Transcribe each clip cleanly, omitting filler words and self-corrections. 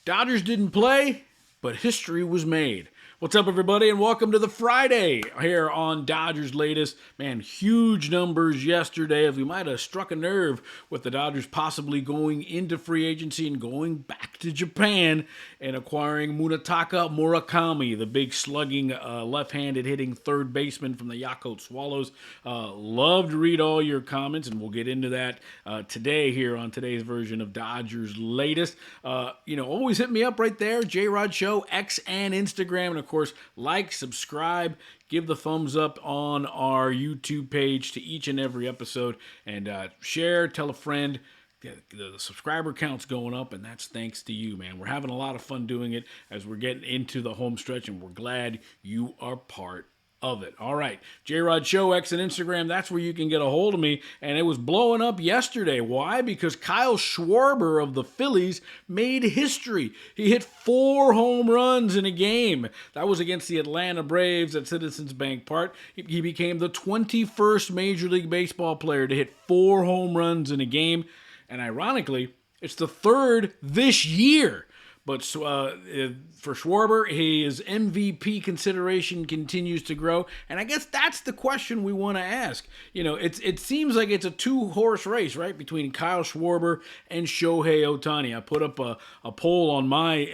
Dodgers didn't play, but history was made. What's up, everybody, and welcome to the Friday here on Dodgers Latest. Man, huge numbers yesterday, as we might have struck a nerve with the Dodgers possibly going into free agency and going back to Japan and acquiring Munetaka Murakami, the big slugging, left-handed hitting third baseman from the Yakult Swallows. Love to read all your comments, and we'll get into that today here on today's version of Dodgers Latest. Always hit me up right there, J-Rod Show, X and Instagram, and of course, like, subscribe, give the thumbs up on our YouTube page to each and every episode, and share, tell a friend. The subscriber count's going up, and that's thanks to you, man. We're having a lot of fun doing it as we're getting into the home stretch, and we're glad you are part of it. All right, J-Rod Show, X and Instagram, that's where you can get a hold of me, and it was blowing up yesterday. Why? Because Kyle Schwarber of the Phillies made history. He hit 4 home runs in a game. That was against the Atlanta Braves at Citizens Bank Park. He became the 21st Major League Baseball player to hit 4 home runs in a game, and ironically, it's the 3rd this year. But for Schwarber, his MVP consideration continues to grow. And I guess that's the question we want to ask. You know, it seems like it's a 2-horse race, right, between Kyle Schwarber and Shohei Ohtani. I put up a poll on my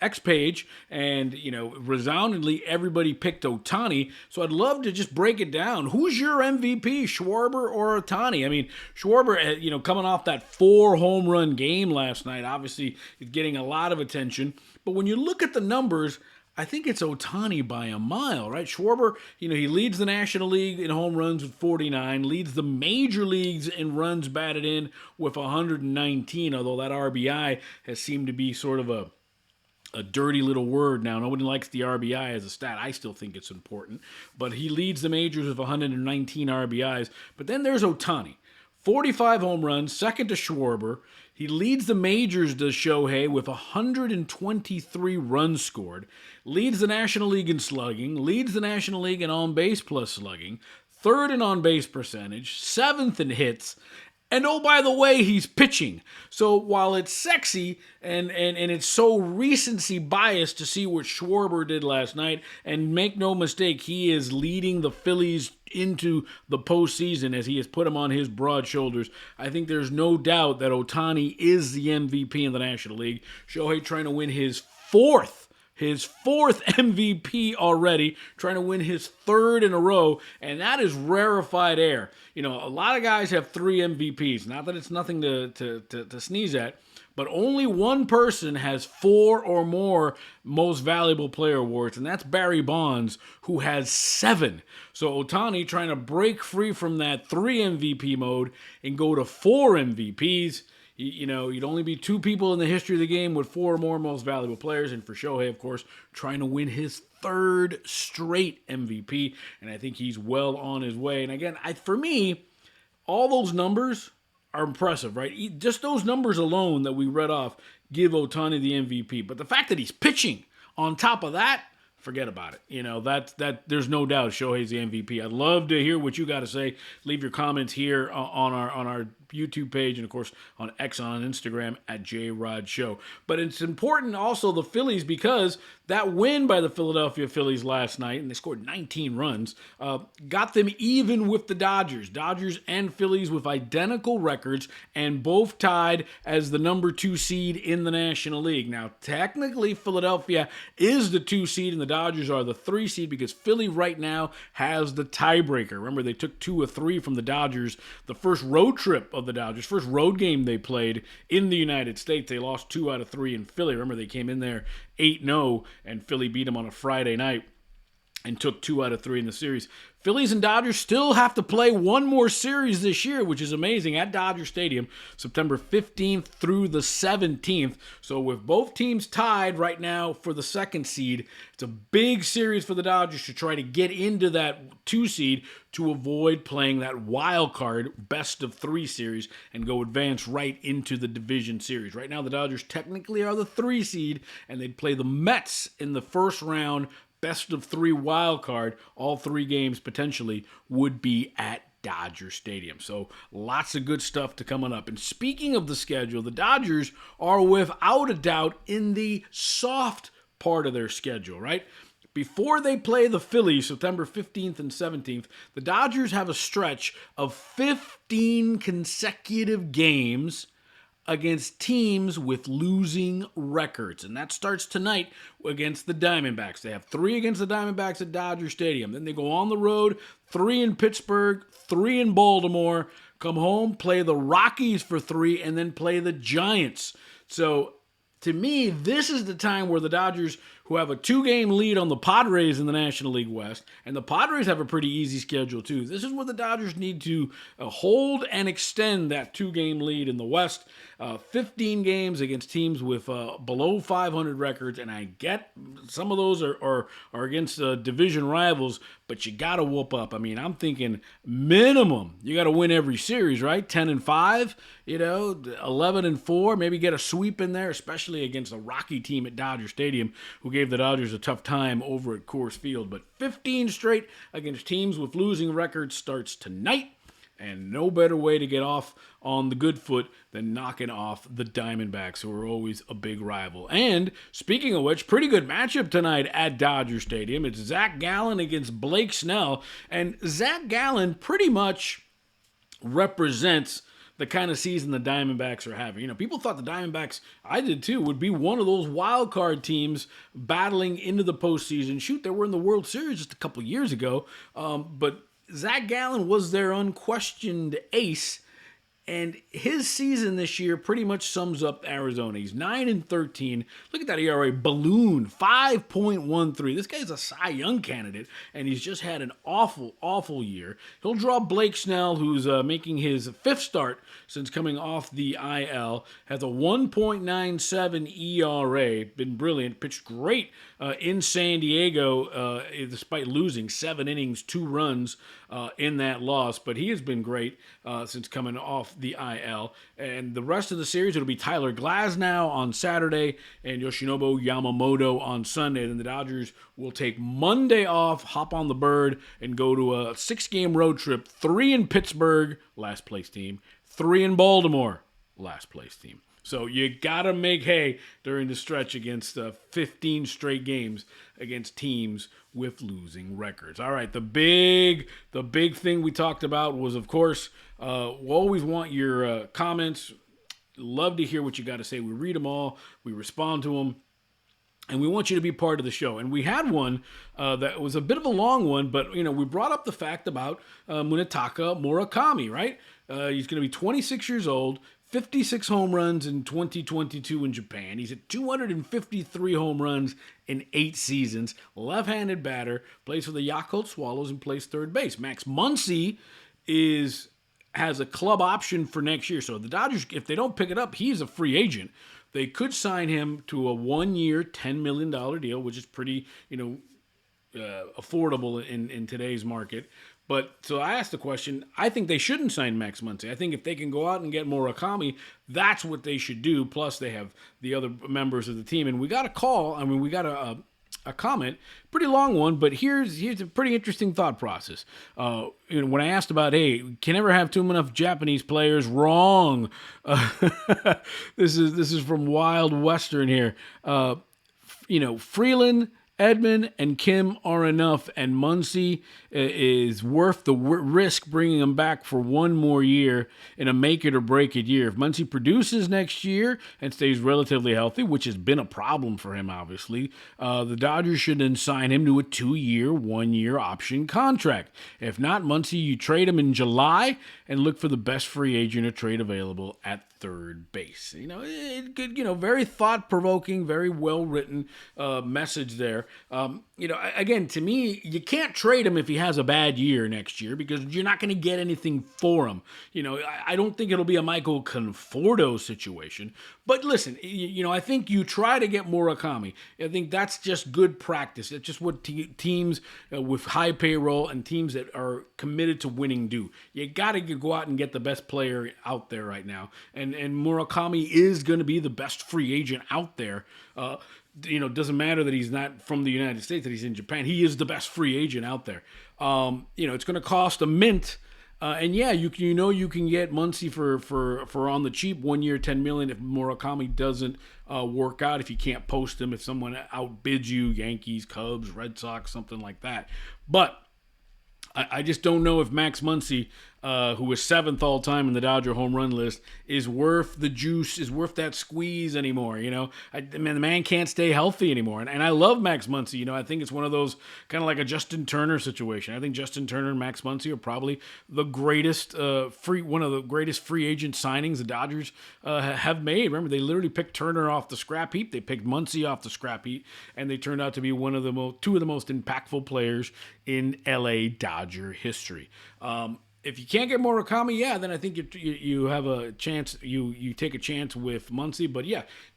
X page, and, resoundingly, everybody picked Ohtani. So I'd love to just break it down. Who's your MVP, Schwarber or Ohtani? I mean, Schwarber, coming off that 4 home run game last night, obviously is getting a lot of attention. But when you look at the numbers, I think it's Ohtani by a mile, right? Schwarber, he leads the National League in home runs with 49, leads the major leagues in runs batted in with 119, although that RBI has seemed to be sort of a dirty little word now. Nobody likes the RBI as a stat. I still think it's important. But he leads the majors with 119 RBIs. But then there's Ohtani. 45 home runs, second to Schwarber. He leads the majors to Shohei with 123 runs scored, leads the National League in slugging, leads the National League in on-base plus slugging, 3rd in on-base percentage, 7th in hits, and oh, by the way, he's pitching. So while it's sexy and it's so recency biased to see what Schwarber did last night, and make no mistake, he is leading the Phillies into the postseason as he has put them on his broad shoulders. I think there's no doubt that Ohtani is the MVP in the National League. Shohei trying to win his fourth MVP already, trying to win his 3rd in a row, and that is rarefied air. A lot of guys have 3 MVPs. Not that it's nothing to sneeze at, but only one person has 4 or more Most Valuable Player awards, and that's Barry Bonds, who has 7. So Ohtani trying to break free from that 3 MVP mode and go to 4 MVPs. You'd only be 2 people in the history of the game with 4 or more Most Valuable Players, and for Shohei, of course, trying to win his 3rd straight MVP, and I think he's well on his way. And again, for me, all those numbers are impressive, right? Just those numbers alone that we read off give Ohtani the MVP. But the fact that he's pitching on top of that, forget about it. That there's no doubt Shohei's the MVP. I'd love to hear what you got to say. Leave your comments here on our YouTube page, and of course on X on Instagram at JRod Show. But it's important also the Phillies, because that win by the Philadelphia Phillies last night, and they scored 19 runs, got them even with the Dodgers. Dodgers and Phillies with identical records, and both tied as the number 2 seed in the National League. Now, technically, Philadelphia is the 2 seed, and the Dodgers are the 3 seed, because Philly right now has the tiebreaker. Remember, they took 2 of 3 from the Dodgers the first road trip of the Dodgers, first road game they played in the United States. They lost 2 out of 3 in Philly. Remember, they came in there 8-0, and Philly beat them on a Friday night and took 2 out of 3 in the series. Phillies and Dodgers still have to play one more series this year, which is amazing, at Dodger Stadium, September 15th through the 17th. So with both teams tied right now for the 2nd seed, it's a big series for the Dodgers to try to get into that 2 seed to avoid playing that wild card best of 3 series and go advance right into the division series. Right now, the Dodgers technically are the 3 seed, and they'd play the Mets in the first round, best of 3 wild card. All 3 games potentially would be at Dodger Stadium. So lots of good stuff to coming up. And speaking of the schedule, the Dodgers are without a doubt in the soft part of their schedule, right? Before they play the Phillies September 15th and 17th, the Dodgers have a stretch of 15 consecutive games against teams with losing records. And that starts tonight against the Diamondbacks. They have 3 against the Diamondbacks at Dodger Stadium. Then they go on the road, 3 in Pittsburgh, 3 in Baltimore, come home, play the Rockies for 3, and then play the Giants. So to me, this is the time where the Dodgers, who have a 2-game lead on the Padres in the National League West, and the Padres have a pretty easy schedule too. This is where the Dodgers need to hold and extend that 2-game lead in the West. 15 games against teams with below 500 records, and I get some of those are against division rivals, but you got to whoop up. I mean, I'm thinking minimum you got to win every series, right? 10-5, 11-4, maybe get a sweep in there, especially against a Rocky team at Dodger Stadium who gave the Dodgers a tough time over at Coors Field. But 15 straight against teams with losing records starts tonight. And no better way to get off on the good foot than knocking off the Diamondbacks, who are always a big rival. And speaking of which, pretty good matchup tonight at Dodger Stadium. It's Zach Gallen against Blake Snell. And Zach Gallen pretty much represents the kind of season the Diamondbacks are having. People thought the Diamondbacks, I did too, would be one of those wild card teams battling into the postseason. Shoot, they were in the World Series just a couple years ago, but Zach Gallen was their unquestioned ace, and his season this year pretty much sums up Arizona. He's 9-13. Look at that ERA balloon, 5.13. This guy's a Cy Young candidate, and he's just had an awful, awful year. He'll draw Blake Snell, who's making his 5th start since coming off the IL. Has a 1.97 ERA. Been brilliant. Pitched great in San Diego, despite losing 7 innings, 2 runs in that loss. But he has been great since coming off the IL. And the rest of the series, it'll be Tyler Glasnow on Saturday and Yoshinobu Yamamoto on Sunday. Then the Dodgers will take Monday off, hop on the bird, and go to a 6-game road trip. 3 in Pittsburgh, last place team. 3 in Baltimore, last place team. So you got to make hay during the stretch against 15 straight games against teams with losing records. All right, the big thing we talked about was, of course, we always want your comments. Love to hear what you got to say. We read them all. We respond to them. And we want you to be part of the show. And we had one that was a bit of a long one, but we brought up the fact about Munetaka Murakami, right? He's going to be 26 years old, 56 home runs in 2022 in Japan. He's at 253 home runs in 8 seasons. Left-handed batter, plays for the Yakult Swallows and plays third base. Max Muncy has a club option for next year. So the Dodgers, if they don't pick it up, he's a free agent. They could sign him to a 1-year, $10 million deal, which is pretty, affordable in today's market. But so I asked the question, I think they shouldn't sign Max Muncy. I think if they can go out and get Murakami, that's what they should do. Plus, they have the other members of the team. And we got a call. We got a comment, pretty long one, but here's a pretty interesting thought process. When I asked about, hey, can never have too enough Japanese players? Wrong. This is from Wild Western here. Freeland, Edman, and Kim are enough, and Muncy is worth the risk bringing him back for one more year in a make-it-or-break-it year. If Muncy produces next year and stays relatively healthy, which has been a problem for him, obviously, the Dodgers should then sign him to a 2-year, 1-year option contract. If not, Muncy, you trade him in July and look for the best free agent or trade available at third base. Very thought-provoking, very well-written message there. Again, to me, you can't trade him if he has a bad year next year because you're not going to get anything for him. I don't think it'll be a Michael Conforto situation. But listen, I think you try to get Murakami. I think that's just good practice. It's just what teams with high payroll and teams that are committed to winning do. You got to go out and get the best player out there right now. And Murakami is going to be the best free agent out there. Doesn't matter that he's not from the United States, that he's in Japan. He is the best free agent out there. It's going to cost a mint And yeah, you can get Muncy for on the cheap 1 year, $10 million if Murakami doesn't work out, if you can't post him, if someone outbids you, Yankees, Cubs, Red Sox, something like that. But I just don't know if Max Muncy, who was 7th all time in the Dodger home run list, is worth the juice, is worth that squeeze anymore. The man can't stay healthy anymore. And I love Max Muncy. I think it's one of those kind of like a Justin Turner situation. I think Justin Turner and Max Muncy are probably one of the greatest free agent signings the Dodgers have made. Remember, they literally picked Turner off the scrap heap. They picked Muncy off the scrap heap, and they turned out to be two of the most impactful players in LA Dodger history. If you can't get Murakami, then I think you have a chance. You take a chance with Muncy, but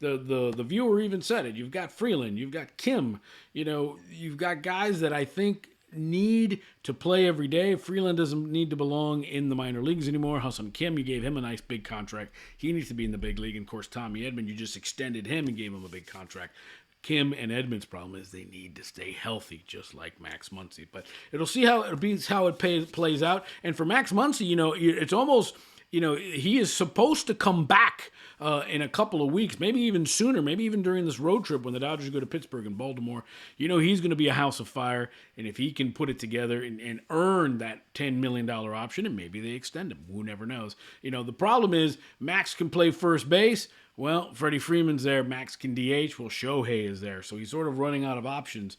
the viewer even said it. You've got Freeland, you've got Kim. You've got guys that I think need to play every day. Freeland doesn't need to belong in the minor leagues anymore. Ha-Seong Kim, you gave him a nice big contract. He needs to be in the big league. And of course, Tommy Edman, you just extended him and gave him a big contract. Kim and Edman's problem is they need to stay healthy, just like Max Muncy. But it'll be how it plays out. And for Max Muncy, it's almost, he is supposed to come back in a couple of weeks, maybe even sooner, maybe even during this road trip when the Dodgers go to Pittsburgh and Baltimore. He's going to be a house of fire, and if he can put it together and earn that $10 million option, and maybe they extend him, who never knows. The problem is Max can play first base. Well, Freddie Freeman's there. Max can DH. Well, Shohei is there. So he's sort of running out of options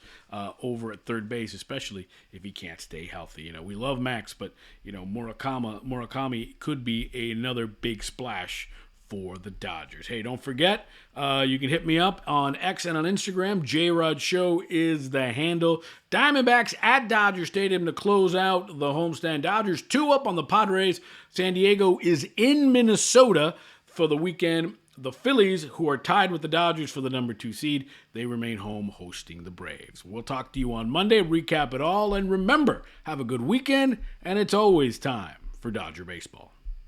over at third base, especially if he can't stay healthy. We love Max, but, Murakami could be another big splash for the Dodgers. Hey, don't forget, you can hit me up on X and on Instagram. JRod Show is the handle. Diamondbacks at Dodger Stadium to close out the homestand. Dodgers 2 up on the Padres. San Diego is in Minnesota for the weekend. The Phillies, who are tied with the Dodgers for the number 2 seed, they remain home hosting the Braves. We'll talk to you on Monday, recap it all, and remember, have a good weekend, and it's always time for Dodger baseball.